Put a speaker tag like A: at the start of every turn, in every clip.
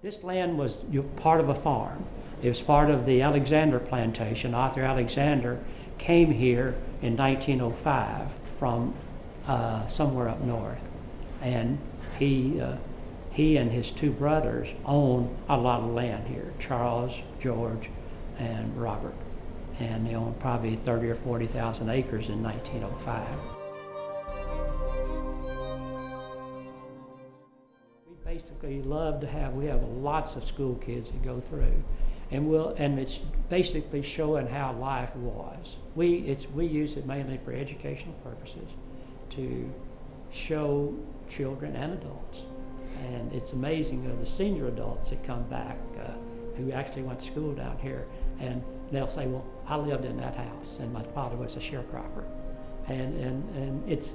A: This land was part of a farm. It was part of the Alexander Plantation. Arthur Alexander came here in 1905 from somewhere up north, and he and his two brothers owned a lot of land here, Charles, George, and Robert, and they owned probably 30 or 40,000 acres in 1905. We basically love to have, we have lots of school kids that go through, and it's basically showing how life was. We use it mainly for educational purposes to show children and adults. And it's amazing, the senior adults that come back who actually went to school down here, and they'll say, well, I lived in that house and my father was a sharecropper. And it's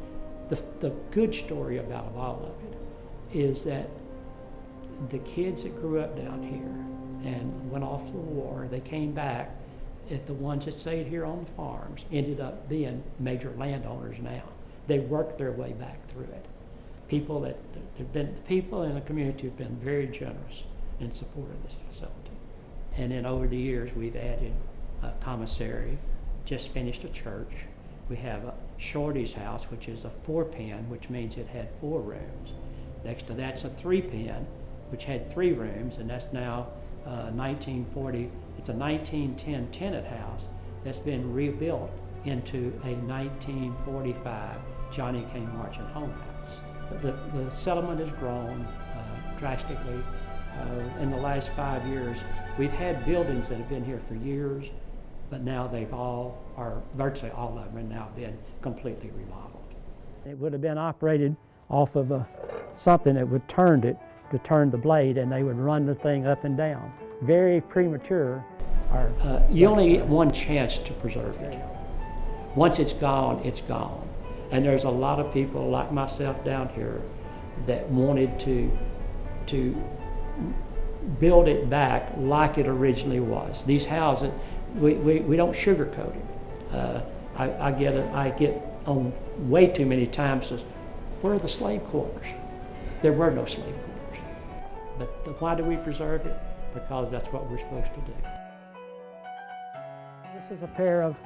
A: the good story about all of it is that the kids that grew up down here and went off to the war, they came back, the ones that stayed here on the farms ended up being major landowners now. They worked their way back through it. People in the community have been very generous in support of this facility. And then over the years, we've added a commissary, just finished a church. We have a Shorty's house, which is a 4-pen, which means it had 4 rooms. Next to that's a 3-pen, which had 3 rooms, and that's now 1940. It's a 1910 tenant house that's been rebuilt into a 1945 Johnny Came Marching Home house. The settlement has grown drastically. In the last 5 years, we've had buildings that have been here for years, but now virtually all of them have now been completely remodeled. It would have been operated off of something that would turn it to turn the blade, and they would run the thing up and down. Very premature. You only get one chance to preserve it. Once it's gone, it's gone. And there's a lot of people like myself down here that wanted to build it back like it originally was. These houses, we don't sugarcoat it. I get on way too many times as, where are the slave quarters? There were no slave quarters. But why do we preserve it? Because that's what we're supposed to do. This is a pair of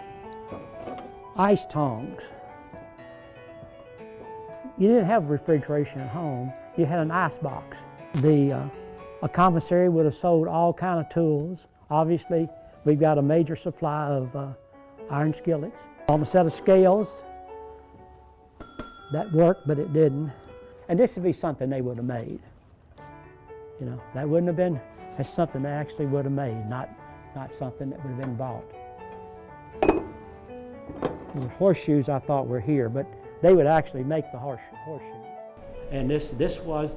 A: ice tongs. You didn't have refrigeration at home. You had an ice box. A commissary would have sold all kind of tools. Obviously, we've got a major supply of iron skillets. On a set of scales, that worked, but it didn't. And this would be something they would have made. You know, that wouldn't have been, that's something they actually would have made, not something that would have been bought. The horseshoes I thought were here, but they would actually make the horseshoes. And this was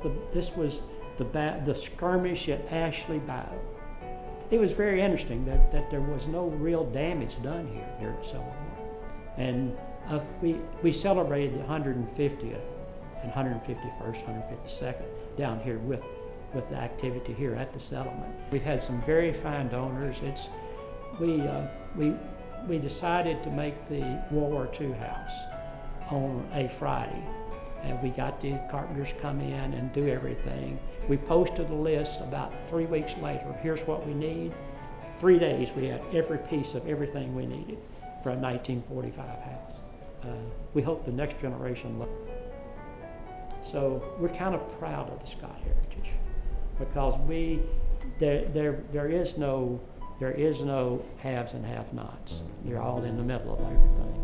A: the skirmish at Ashley Battle. It was very interesting that there was no real damage done here during the Civil War. And we celebrated the 150th and 151st, 152nd down here with the activity here at the settlement. We've had some very fine donors. We decided to make the World War II house on a Friday. And we got the carpenters come in and do everything. We posted a list about 3 weeks later. Here's what we need. 3 days we had every piece of everything we needed for a 1945 house. We hope the next generation look. So we're kind of proud of the Scott heritage because there is no haves and have-nots. You're all in the middle of everything.